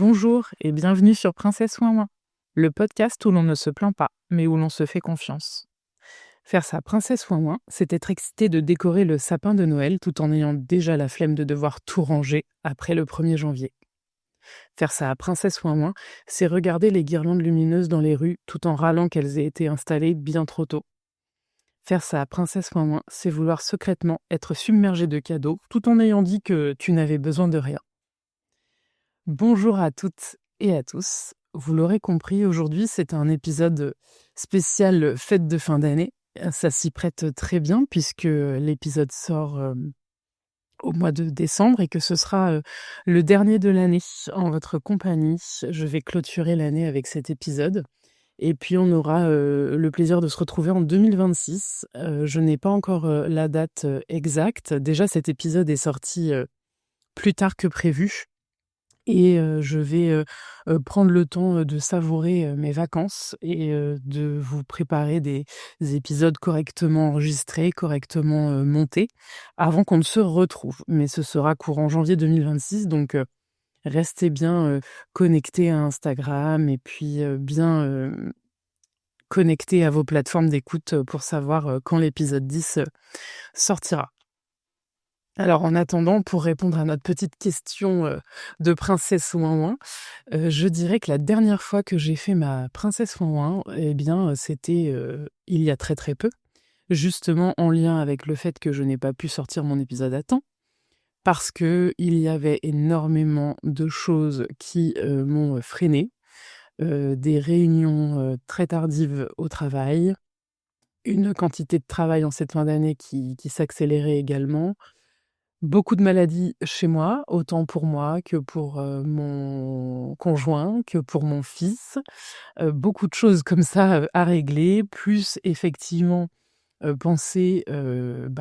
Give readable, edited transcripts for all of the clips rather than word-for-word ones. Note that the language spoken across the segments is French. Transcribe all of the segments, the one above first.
Bonjour et bienvenue sur Princesse Ouin, le podcast où l'on ne se plaint pas, mais où l'on se fait confiance. Faire sa Princesse Ouin, c'est être excité de décorer le sapin de Noël tout en ayant déjà la flemme de devoir tout ranger après le 1er janvier. Faire sa Princesse Ouin, c'est regarder les guirlandes lumineuses dans les rues tout en râlant qu'elles aient été installées bien trop tôt. Faire sa Princesse Ouin, c'est vouloir secrètement être submergé de cadeaux tout en ayant dit que tu n'avais besoin de rien. Bonjour à toutes et à tous. Vous l'aurez compris, aujourd'hui c'est un épisode spécial fête de fin d'année. Ça s'y prête très bien puisque l'épisode sort au mois de décembre et que ce sera le dernier de l'année en votre compagnie. Je vais clôturer l'année avec cet épisode. Et puis on aura le plaisir de se retrouver en 2026. Je n'ai pas encore la date exacte. Déjà cet épisode est sorti plus tard que prévu. Et je vais prendre le temps de savourer mes vacances et de vous préparer des épisodes correctement enregistrés, correctement montés, avant qu'on ne se retrouve. Mais ce sera courant janvier 2026, donc restez bien connectés à Instagram et puis bien connectés à vos plateformes d'écoute pour savoir quand l'épisode 10 sortira. Alors en attendant, pour répondre à notre petite question de princesse Ouin, je dirais que la dernière fois que j'ai fait ma princesse Ouin, eh bien, c'était il y a très très peu, justement en lien avec le fait que je n'ai pas pu sortir mon épisode à temps, parce qu'il y avait énormément de choses qui m'ont freinée, des réunions très tardives au travail, une quantité de travail en cette fin d'année qui s'accélérait également. Beaucoup de maladies chez moi, autant pour moi que pour mon conjoint, que pour mon fils. Beaucoup de choses comme ça à régler, plus effectivement penser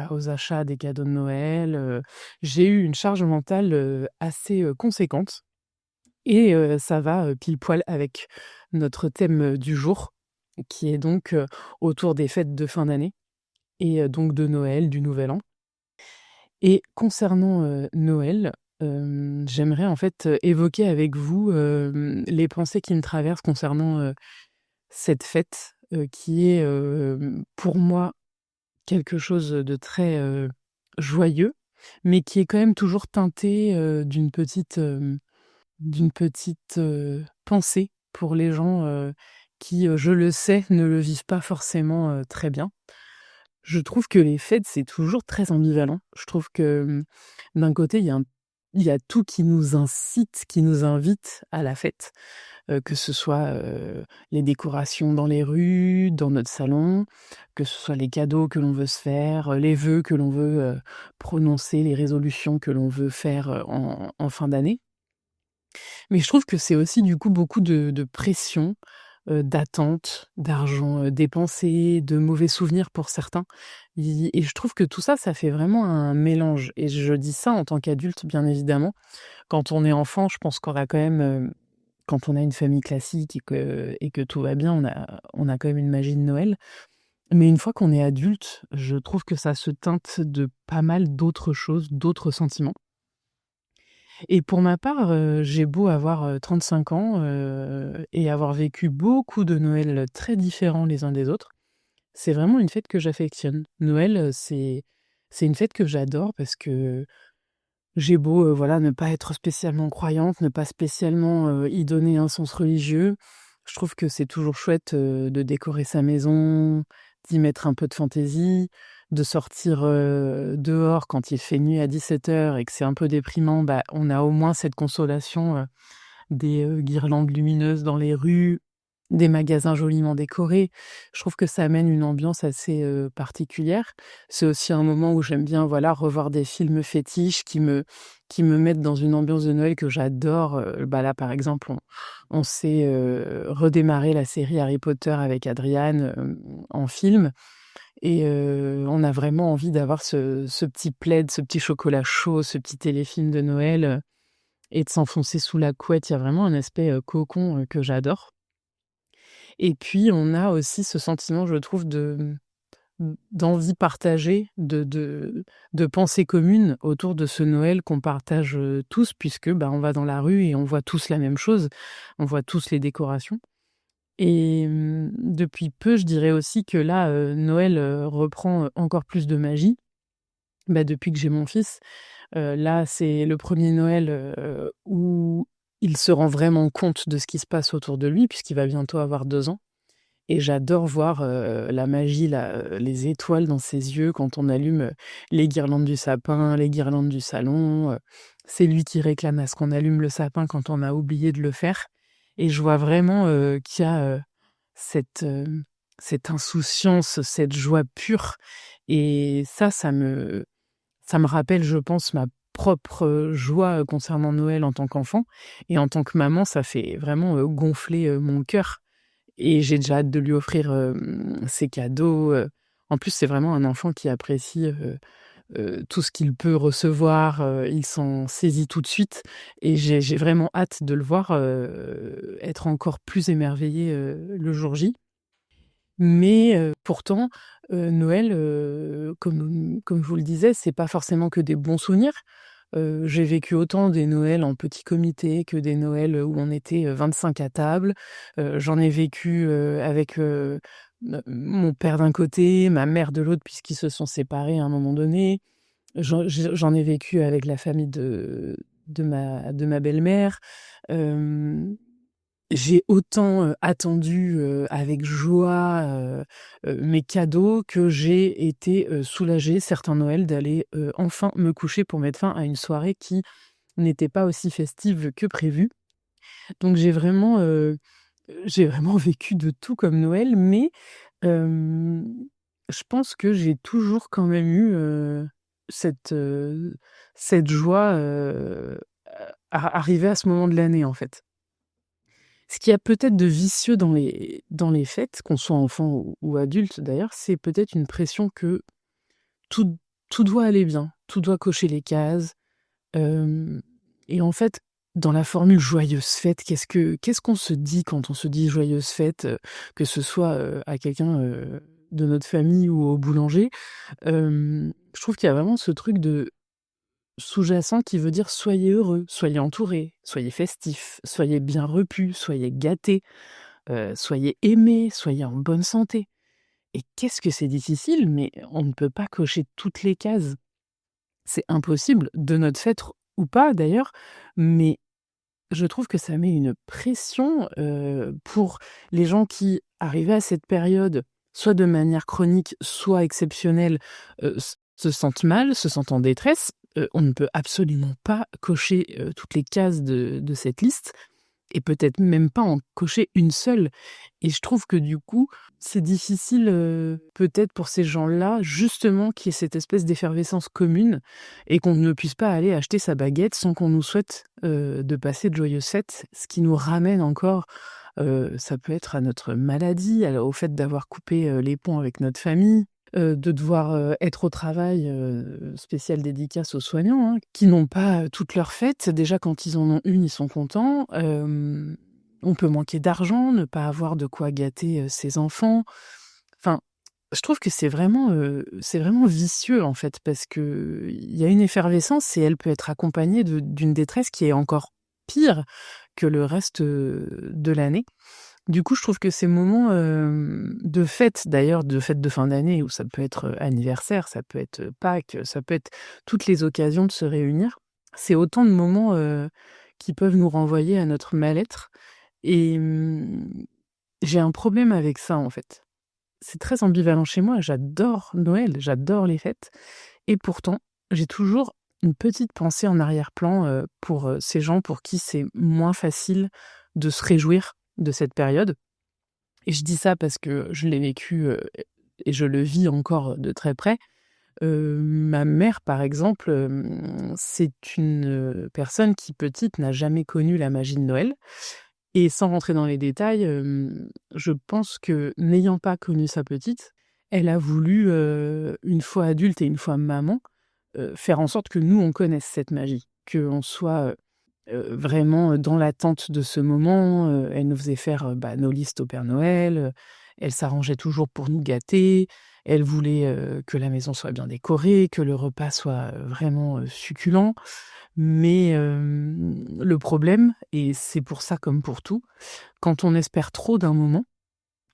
aux achats des cadeaux de Noël. J'ai eu une charge mentale assez conséquente et ça va pile poil avec notre thème du jour, qui est donc autour des fêtes de fin d'année et donc de Noël, du Nouvel An. Et concernant Noël, j'aimerais en fait évoquer avec vous les pensées qui me traversent concernant cette fête qui est pour moi quelque chose de très joyeux, mais qui est quand même toujours teinté d'une petite pensée pour les gens qui, je le sais, ne le vivent pas forcément très bien. Je trouve que les fêtes, c'est toujours très ambivalent. Je trouve que, d'un côté, il y a tout qui nous incite, qui nous invite à la fête, que ce soit, les décorations dans les rues, dans notre salon, que ce soit les cadeaux que l'on veut se faire, les vœux que l'on veut, prononcer, les résolutions que l'on veut faire, en fin d'année. Mais je trouve que c'est aussi du coup beaucoup de pression, d'attente, d'argent, dépensé, de mauvais souvenirs pour certains. Et je trouve que tout ça, ça fait vraiment un mélange et je dis ça en tant qu'adulte, bien évidemment. Quand on est enfant, je pense qu'on a quand même, quand on a une famille classique et que tout va bien, on a quand même une magie de Noël. Mais une fois qu'on est adulte, je trouve que ça se teinte de pas mal d'autres choses, d'autres sentiments. Et pour ma part, j'ai beau avoir 35 ans, et avoir vécu beaucoup de Noëls très différents les uns des autres, c'est vraiment une fête que j'affectionne. Noël, c'est une fête que j'adore parce que j'ai beau, voilà, ne pas être spécialement croyante, ne pas spécialement, y donner un sens religieux. Je trouve que c'est toujours chouette, de décorer sa maison, d'y mettre un peu de fantaisie, de sortir, dehors quand il fait nuit à 17h et que c'est un peu déprimant, bah, on a au moins cette consolation, des, guirlandes lumineuses dans les rues, des magasins joliment décorés. Je trouve que ça amène une ambiance assez, particulière. C'est aussi un moment où j'aime bien, voilà, revoir des films fétiches qui me mettent dans une ambiance de Noël que j'adore. Là, par exemple, on s'est, redémarré la série Harry Potter avec Adriane, en film et on a vraiment envie d'avoir ce petit plaid, ce petit chocolat chaud, ce petit téléfilm de Noël, et de s'enfoncer sous la couette. Il y a vraiment un aspect, cocon, que j'adore. Et puis on a aussi ce sentiment, je trouve, d'envie partagée, de pensées communes autour de ce Noël qu'on partage, tous puisque, on va dans la rue et on voit tous la même chose. On voit tous les décorations et depuis peu, je dirais aussi que là, Noël, reprend, encore plus de magie. Depuis que j'ai mon fils, là, c'est le premier Noël, où il se rend vraiment compte de ce qui se passe autour de lui puisqu'il va bientôt avoir 2 ans. Et j'adore voir, la magie, les étoiles dans ses yeux quand on allume, les guirlandes du sapin, les guirlandes du salon, c'est lui qui réclame à ce qu'on allume le sapin quand on a oublié de le faire et je vois vraiment, qu'il y a, cette, cette insouciance, cette joie pure et ça me rappelle, je pense, ma propre, joie, concernant Noël en tant qu'enfant et en tant que maman, ça fait vraiment, gonfler, mon cœur. Et j'ai déjà hâte de lui offrir, ses cadeaux, en plus, c'est vraiment un enfant qui apprécie, tout ce qu'il peut recevoir, il s'en saisit tout de suite et j'ai vraiment hâte de le voir, être encore plus émerveillé, le jour J. Mais pourtant, Noël, comme je vous le disais, c'est pas forcément que des bons souvenirs. J'ai vécu autant des Noëls en petit comité que des Noëls, où on était, 25 à table. J'en ai vécu, avec, mon père d'un côté, ma mère de l'autre puisqu'ils se sont séparés à un moment donné. J'en ai vécu avec la famille de ma belle-mère. Hem j'ai autant, attendu, avec joie, mes cadeaux que j'ai été, soulagée certains Noëls d'aller, enfin me coucher pour mettre fin à une soirée qui n'était pas aussi festive que prévu. Donc j'ai vraiment vécu de tout comme Noël, mais hem, je pense que j'ai toujours quand même eu, cette joie, arrivée à ce moment de l'année, en fait. Ce qu'il y a peut-être de vicieux dans les fêtes, qu'on soit enfant ou adulte d'ailleurs, c'est peut-être une pression que tout tout doit aller bien, tout doit cocher les cases, hem et en fait, dans la formule «joyeuse fête», qu'est-ce qu'on se dit quand on se dit «joyeuse fête», que ce soit, à quelqu'un, de notre famille ou au boulanger? Je trouve qu'il y a vraiment ce truc de sous-jacent qui veut dire: «Soyez heureux, soyez entourés, soyez festifs, soyez bien repus, soyez gâtés». Soyez aimés, soyez en bonne santé et qu'est-ce que c'est difficile, mais on ne peut pas cocher toutes les cases. C'est impossible, de notre fait ou pas d'ailleurs, mais je trouve que ça met une pression, pour les gens qui, arrivés à cette période, soit de manière chronique, soit exceptionnelle, se sentent mal, se sentent en détresse. On ne peut absolument pas cocher, toutes les cases de cette liste et peut-être même pas en cocher une seule et je trouve que du coup, c'est difficile, peut-être pour ces gens-là, justement, qu'il y ait cette espèce d'effervescence commune et qu'on ne puisse pas aller acheter sa baguette sans qu'on nous souhaite, de passer de joyeuses fêtes. Ce qui nous ramène encore, ça peut être à notre maladie, au fait d'avoir coupé, les ponts avec notre famille, de devoir, être au travail, spéciale dédicace aux soignants, hein, qui n'ont pas, toutes leurs fêtes. Déjà quand ils en ont une, ils sont contents. On peut manquer d'argent, ne pas avoir de quoi gâter, ses enfants. Enfin, je trouve que c'est vraiment vicieux, en fait, parce qu'il y a une effervescence et elle peut être accompagnée d'une détresse qui est encore pire que le reste, de l'année. Du coup, je trouve que ces moments, de fête d'ailleurs, de fête de fin d'année où ça peut être, anniversaire, ça peut être, Pâques, ça peut être toutes les occasions de se réunir. C'est autant de moments, qui peuvent nous renvoyer à notre mal-être et j'ai un problème avec ça, en fait. C'est très ambivalent chez moi, j'adore Noël, j'adore les fêtes et pourtant, j'ai toujours une petite pensée en arrière-plan, pour, ces gens pour qui c'est moins facile de se réjouir de cette période et je dis ça parce que je l'ai vécu, et je le vis encore de très près. Ma mère, par exemple, c'est une, personne qui, petite, n'a jamais connu la magie de Noël et sans rentrer dans les détails, je pense que n'ayant pas connu ça petite, elle a voulu, une fois adulte et une fois maman, faire en sorte que nous, on connaisse cette magie, qu'on soit, vraiment, dans l'attente de ce moment, elle nous faisait faire, nos listes au Père Noël, elle s'arrangeait toujours pour nous gâter. Elle voulait, que la maison soit bien décorée, que le repas soit, vraiment, succulent. Mais, le problème, et c'est pour ça comme pour tout, quand on espère trop d'un moment,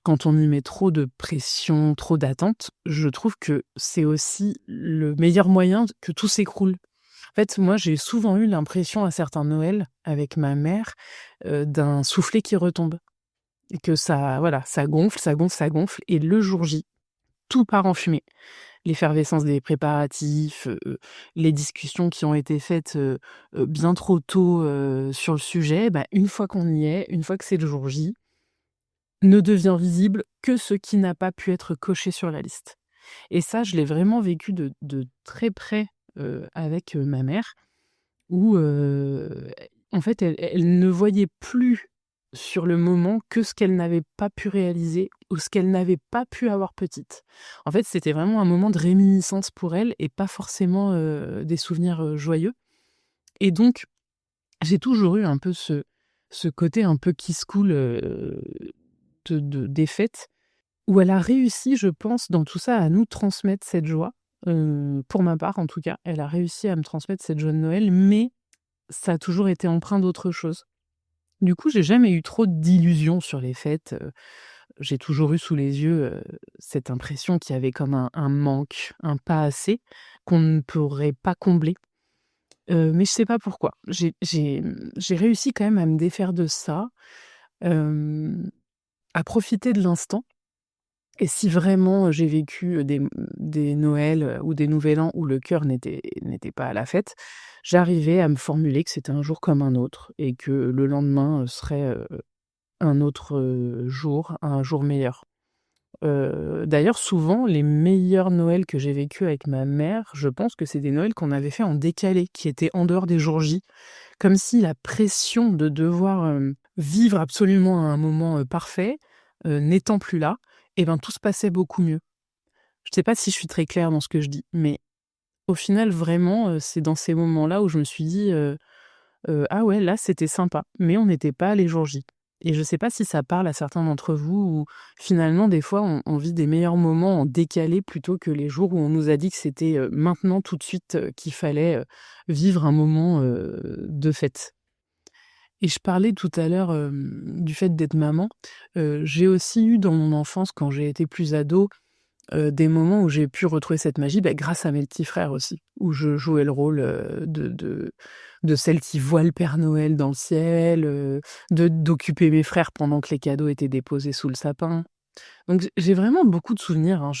quand on y met trop de pression, trop d'attentes, je trouve que c'est aussi le meilleur moyen que tout s'écroule. En fait, moi, j'ai souvent eu l'impression à certains Noëls avec ma mère, d'un soufflet qui retombe et que ça, voilà, ça gonfle, ça gonfle, ça gonfle et le jour J, tout part en fumée. L'effervescence des préparatifs, les discussions qui ont été faites, bien trop tôt, sur le sujet, une fois qu'on y est, une fois que c'est le jour J, ne devient visible que ce qui n'a pas pu être coché sur la liste. Et ça, je l'ai vraiment vécu de très près, avec, ma mère où, en fait, elle ne voyait plus sur le moment que ce qu'elle n'avait pas pu réaliser ou ce qu'elle n'avait pas pu avoir petite. En fait, c'était vraiment un moment de réminiscence pour elle et pas forcément, des souvenirs, joyeux. Et donc, j'ai toujours eu un peu ce côté un peu kiss cool, des fêtes, où elle a réussi, je pense, dans tout ça, à nous transmettre cette joie. Pour ma part, en tout cas, elle a réussi à me transmettre cette joie de Noël, mais ça a toujours été empreint d'autre chose. Du coup, j'ai jamais eu trop d'illusions sur les fêtes, j'ai toujours eu sous les yeux, cette impression qu'il y avait comme un manque, un pas assez, qu'on ne pourrait pas combler. Mais je sais pas pourquoi. J'ai réussi quand même à me défaire de ça, hem, à profiter de l'instant. Et si vraiment, j'ai vécu, des Noëls, ou des Nouvel An où le cœur n'était pas à la fête, j'arrivais à me formuler que c'était un jour comme un autre et que le lendemain, serait, un autre, jour, un jour meilleur. D'ailleurs, souvent, les meilleurs Noëls que j'ai vécus avec ma mère, je pense que c'est des Noëls qu'on avait fait en décalé, qui étaient en dehors des jours J. Comme si la pression de devoir, vivre absolument un moment, parfait, n'étant plus là, tout se passait beaucoup mieux. Je sais pas si je suis très claire dans ce que je dis, mais au final, vraiment, c'est dans ces moments-là où je me suis dit, «Ah ouais, là, c'était sympa», mais on n'était pas les jours J. Et je sais pas si ça parle à certains d'entre vous où finalement, des fois, on vit des meilleurs moments en décalé plutôt que les jours où on nous a dit que c'était, maintenant, tout de suite, qu'il fallait, vivre un moment, de fête. Et je parlais tout à l'heure, du fait d'être maman. J'ai aussi eu dans mon enfance, quand j'ai été plus ado, des moments où j'ai pu retrouver cette magie, grâce à mes petits frères aussi, où je jouais le rôle, de celle qui voit le Père Noël dans le ciel, d'occuper mes frères pendant que les cadeaux étaient déposés sous le sapin. Donc j'ai vraiment beaucoup de souvenirs, hein,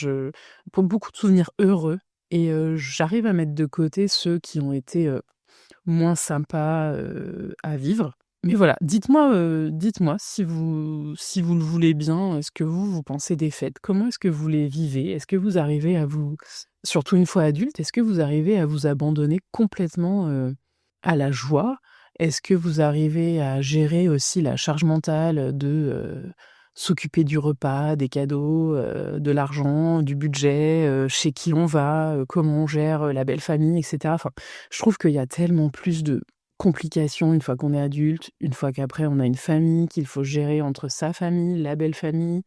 beaucoup de souvenirs heureux et j'arrive à mettre de côté ceux qui ont été, moins sympas, à vivre. Mais voilà, dites-moi si vous le voulez bien, ce que vous pensez des fêtes. Comment est-ce que vous les vivez? Est-ce que vous arrivez à vous, surtout une fois adulte, est-ce que vous arrivez à vous abandonner complètement, à la joie? Est-ce que vous arrivez à gérer aussi la charge mentale de, s'occuper du repas, des cadeaux, de l'argent, du budget, chez qui on va, comment on gère, la belle famille et cetera? Enfin, je trouve qu'il y a tellement plus de complications une fois qu'on est adulte, une fois qu'après on a une famille qu'il faut gérer entre sa famille, la belle famille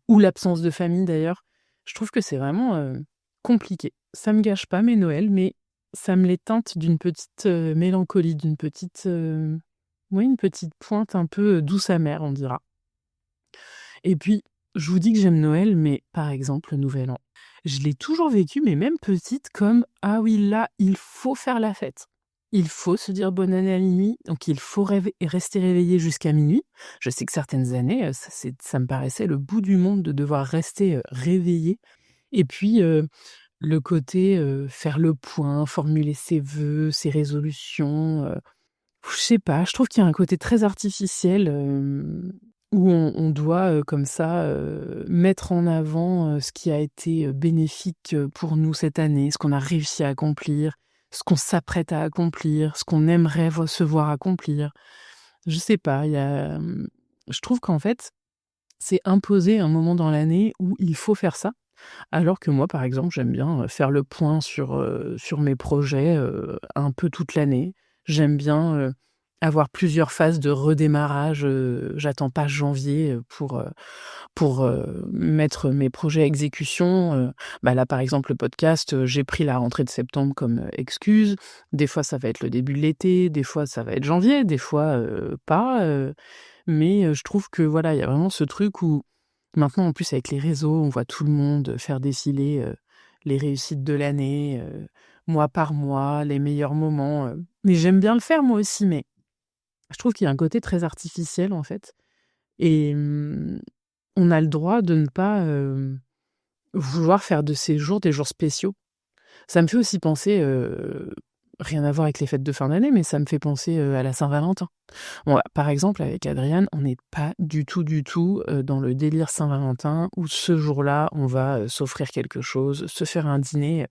ou l'absence de famille d'ailleurs. Je trouve que c'est vraiment, compliqué. Ça me gâche pas mes Noëls, mais ça me les teinte d'une petite, mélancolie, d'une petite, oui, une petite pointe un peu, douce amère, on dira. Et puis, je vous dis que j'aime Noël, mais par exemple, le Nouvel An, je l'ai toujours vécu, mais même petite, comme: «Ah oui, là, il faut faire la fête. Il faut se dire bonne année à minuit, donc il faut rester réveillé jusqu'à minuit». Je sais que certaines années, ça me paraissait le bout du monde de devoir rester, réveillé. Et puis, le côté, faire le point, formuler ses vœux, ses résolutions, je sais pas, je trouve qu'il y a un côté très artificiel, où on doit, comme ça, mettre en avant, ce qui a été, bénéfique, pour nous cette année, ce qu'on a réussi à accomplir, ce qu'on s'apprête à accomplir, ce qu'on aimerait se voir accomplir. Je sais pas, je trouve qu'en fait, c'est imposer un moment dans l'année où il faut faire ça, alors que moi, par exemple, j'aime bien, faire le point sur mes projets, un peu toute l'année. J'aime bien, avoir plusieurs phases de redémarrage, j'attends pas janvier, pour, mettre mes projets à exécution, là, par exemple, le podcast, j'ai pris la rentrée de septembre comme, excuse. Des fois, ça va être le début de l'été, des fois, ça va être janvier, des fois, pas, mais je trouve que, voilà, il y a vraiment ce truc où maintenant, en plus, avec les réseaux, on voit tout le monde faire défiler, les réussites de l'année, mois par mois, les meilleurs moments, mais j'aime bien le faire moi aussi, mais je trouve qu'il y a un côté très artificiel, en fait et on a le droit de ne pas, vouloir faire de ces jours des jours spéciaux. Ça me fait aussi penser, rien à voir avec les fêtes de fin d'année, mais ça me fait penser, à la Saint-Valentin. Bon, par exemple, avec Adriane, on n'est pas du tout, dans le délire Saint-Valentin où ce jour-là, on va, s'offrir quelque chose, se faire un dîner.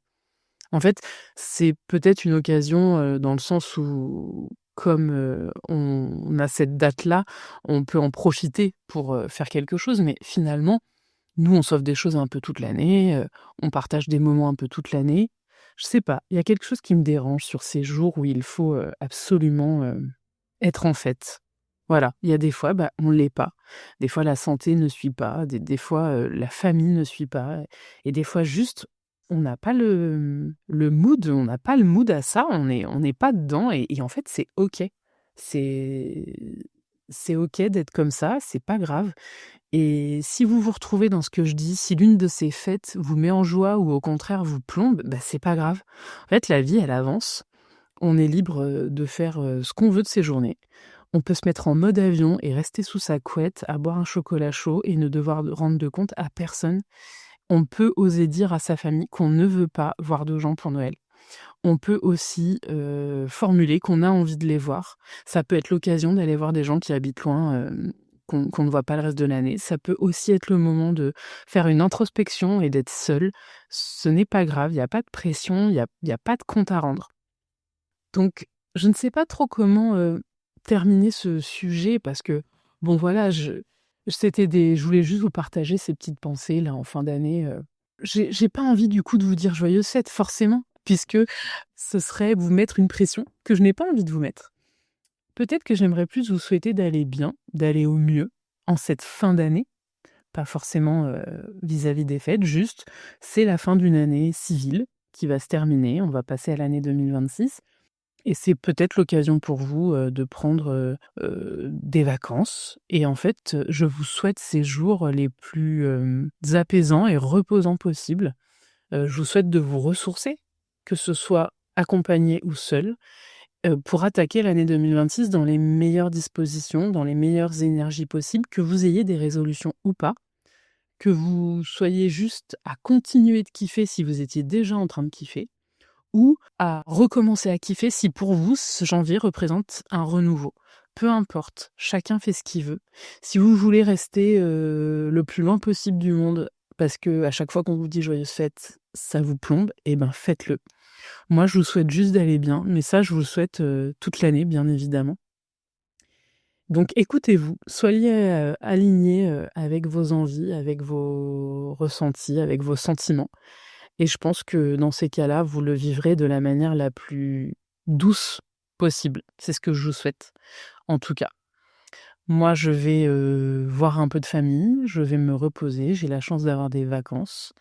En fait, c'est peut-être une occasion, dans le sens où comme, on a cette date-là, on peut en profiter pour, faire quelque chose, mais finalement, nous, on s'offre des choses un peu toute l'année, on partage des moments un peu toute l'année. Je sais pas, il y a quelque chose qui me dérange sur ces jours où il faut, absolument, être en fête. Voilà, il y a des fois, on l'est pas. Des fois, la santé ne suit pas, des fois, la famille ne suit pas et des fois, juste, on n'a pas le mood, on n'a pas le mood à ça, on n'est pas dedans et en fait, c'est OK. C'est c'est OK d'être comme ça, c'est pas grave et si vous vous retrouvez dans ce que je dis, si l'une de ces fêtes vous met en joie ou au contraire vous plombe, c'est pas grave. En fait, la vie, elle avance. On est libre, de faire, ce qu'on veut de ses journées. On peut se mettre en mode avion et rester sous sa couette à boire un chocolat chaud et ne devoir de rendre de compte à personne. On peut oser dire à sa famille qu'on ne veut pas voir de gens pour Noël. On peut aussi, formuler qu'on a envie de les voir. Ça peut être l'occasion d'aller voir des gens qui habitent loin, qu'on ne voit pas le reste de l'année. Ça peut aussi être le moment de faire une introspection et d'être seul. Ce n'est pas grave, il y a pas de pression, il y a pas de compte à rendre. Donc, je ne sais pas trop comment, terminer ce sujet parce que, bon voilà, je voulais juste vous partager ces petites pensées là en fin d'année, J'ai pas envie du coup de vous dire joyeuses fêtes forcément, puisque ce serait vous mettre une pression que je n'ai pas envie de vous mettre. Peut-être que j'aimerais plus vous souhaiter d'aller bien, d'aller au mieux en cette fin d'année, pas forcément, vis-à-vis des fêtes, juste c'est la fin d'une année civile qui va se terminer, on va passer à l'année 2026. Et c'est peut-être l'occasion pour vous, de prendre, des vacances et en fait, je vous souhaite ces jours les plus, apaisants et reposants possibles. Je vous souhaite de vous ressourcer, que ce soit accompagné ou seul, pour attaquer l'année 2026 dans les meilleures dispositions, dans les meilleures énergies possibles, que vous ayez des résolutions ou pas, que vous soyez juste à continuer de kiffer si vous étiez déjà en train de kiffer ou à recommencer à kiffer si pour vous, ce janvier représente un renouveau. Peu importe, chacun fait ce qu'il veut. Si vous voulez rester le plus loin possible du monde, parce que à chaque fois qu'on vous dit joyeuse fête, ça vous plombe, faites-le. Moi, je vous souhaite juste d'aller bien, mais ça, je vous le souhaite toute l'année, bien évidemment. Donc écoutez-vous, soyez alignés avec vos envies, avec vos ressentis, avec vos sentiments. Et je pense que dans ces cas-là, vous le vivrez de la manière la plus douce possible. C'est ce que je vous souhaite, en tout cas. Moi, je vais, voir un peu de famille, je vais me reposer, j'ai la chance d'avoir des vacances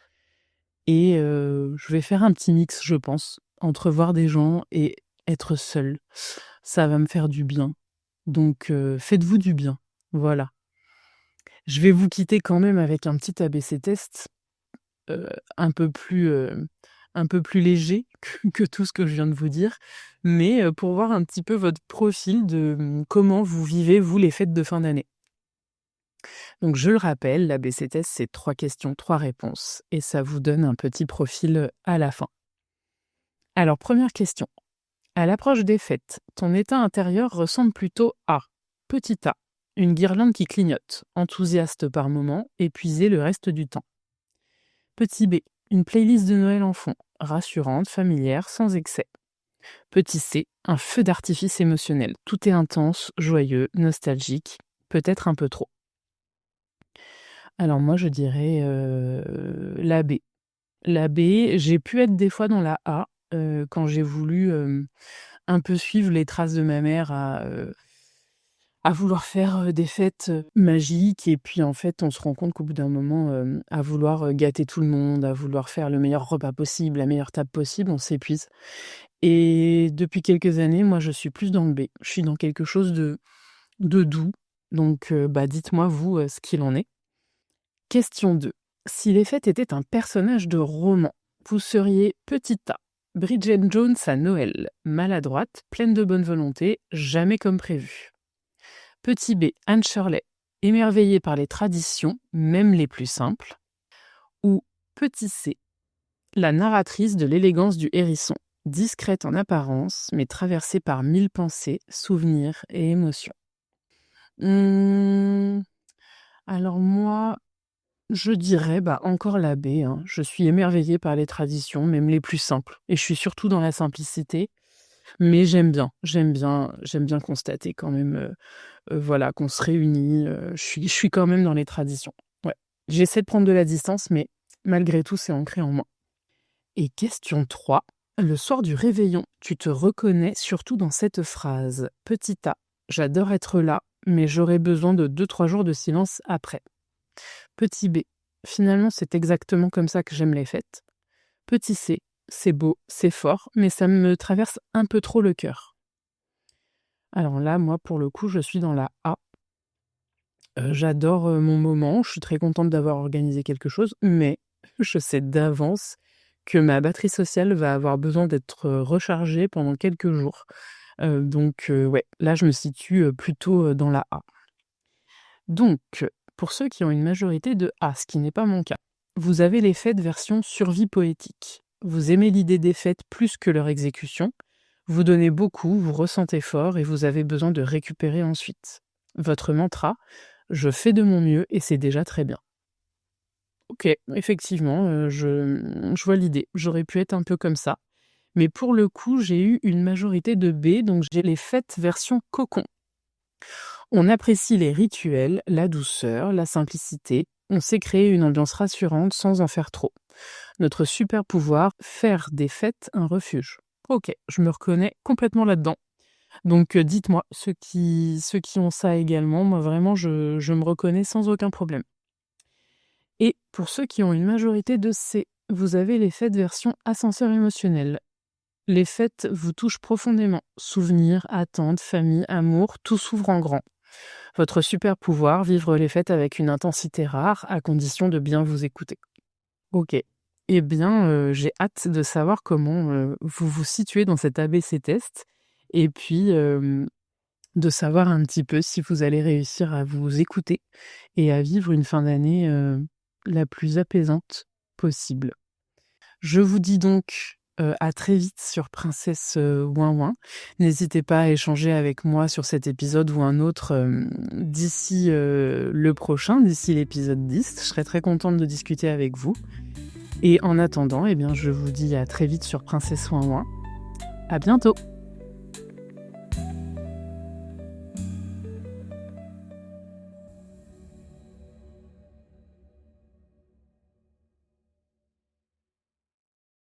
et je vais faire un petit mix, je pense, entre voir des gens et être seule. Ça va me faire du bien. Donc faites-vous du bien. Voilà. Je vais vous quitter quand même avec un petit ABC test. Heu, un peu plus, un peu plus léger que tout ce que je viens de vous dire, mais pour voir un petit peu votre profil de, comment vous vivez, vous, les fêtes de fin d'année. Donc je le rappelle, l'ABC-test, c'est 3 questions, 3 réponses et ça vous donne un petit profil, à la fin. Alors première question, à l'approche des fêtes, ton état intérieur ressemble plutôt à: petit A, une guirlande qui clignote, enthousiaste par moments, épuisé le reste du temps. Petit B, une playlist de Noël en fond, rassurante, familière, sans excès. Petit C, un feu d'artifice émotionnel. Tout est intense, joyeux, nostalgique, peut-être un peu trop. Alors moi je dirais la B. La B, j'ai pu être des fois dans la A, quand j'ai voulu un peu suivre les traces de ma mère à vouloir faire, des fêtes, magiques et puis en fait, on se rend compte qu'au bout d'un moment, à vouloir, gâter tout le monde, à vouloir faire le meilleur repas possible, la meilleure table possible, on s'épuise et depuis quelques années, moi, je suis plus dans le B. Je suis dans quelque chose de doux donc dites-moi vous, ce qu'il en est. Question 2. Si les fêtes étaient un personnage de roman, vous seriez petit A, Bridget Jones à Noël, maladroite, pleine de bonne volonté, jamais comme prévu. Petit B, Anne Shirley, émerveillée par les traditions, même les plus simples. Ou petit C, la narratrice de l'élégance du hérisson, discrète en apparence, mais traversée par 1000 pensées, souvenirs et émotions. Alors moi, je dirais encore la B, hein. Je suis émerveillée par les traditions, même les plus simples. Et je suis surtout dans la simplicité, mais j'aime bien constater quand même, voilà, qu'on se réunit. Je suis quand même dans les traditions. Ouais. J'essaie de prendre de la distance, mais malgré tout, c'est ancré en moi. Et question 3. Le soir du réveillon, tu te reconnais surtout dans cette phrase. Petit A, j'adore être là, mais j'aurais besoin de 2-3 jours de silence après. Petit B, finalement c'est exactement comme ça que j'aime les fêtes. Petit C, c'est beau, c'est fort, mais ça me traverse un peu trop le cœur. Alors là, moi pour le coup, je suis dans la A. J'adore mon moment, je suis très contente d'avoir organisé quelque chose, mais je sais d'avance que ma batterie sociale va avoir besoin d'être rechargée pendant quelques jours. Donc ouais, là je me situe plutôt dans la A. Donc, pour ceux qui ont une majorité de A, ce qui n'est pas mon cas, vous avez les fêtes version survie poétique. Vous aimez l'idée des fêtes plus que leur exécution. Vous donnez beaucoup, vous ressentez fort et vous avez besoin de récupérer ensuite. Votre mantra, je fais de mon mieux et c'est déjà très bien. Ok, effectivement, je vois l'idée. J'aurais pu être un peu comme ça. Mais pour le coup, j'ai eu une majorité de B, donc j'ai les fêtes version cocon. On apprécie les rituels, la douceur, la simplicité. On sait créer une ambiance rassurante sans en faire trop. Notre super pouvoir, faire des fêtes un refuge. Ok, je me reconnais complètement là-dedans. Donc dites-moi, ceux qui ont ça également, moi vraiment je me reconnais sans aucun problème. Et pour ceux qui ont une majorité de C, vous avez les fêtes version ascenseur émotionnel. Les fêtes vous touchent profondément. Souvenirs, attentes, famille, amour, tout s'ouvre en grand. Votre super pouvoir, vivre les fêtes avec une intensité rare, à condition de bien vous écouter. Ok. Eh bien, j'ai hâte de savoir comment vous vous situez dans cet ABC test. Et puis, de savoir un petit peu si vous allez réussir à vous écouter et à vivre une fin d'année la plus apaisante possible. Je vous dis donc à très vite sur Princesse Ouin Ouin. N'hésitez pas à échanger avec moi sur cet épisode ou un autre d'ici le prochain, d'ici l'épisode 10. Je serai très contente de discuter avec vous. Et en attendant, eh bien, je vous dis à très vite sur Princesse Ouin Ouin. À bientôt!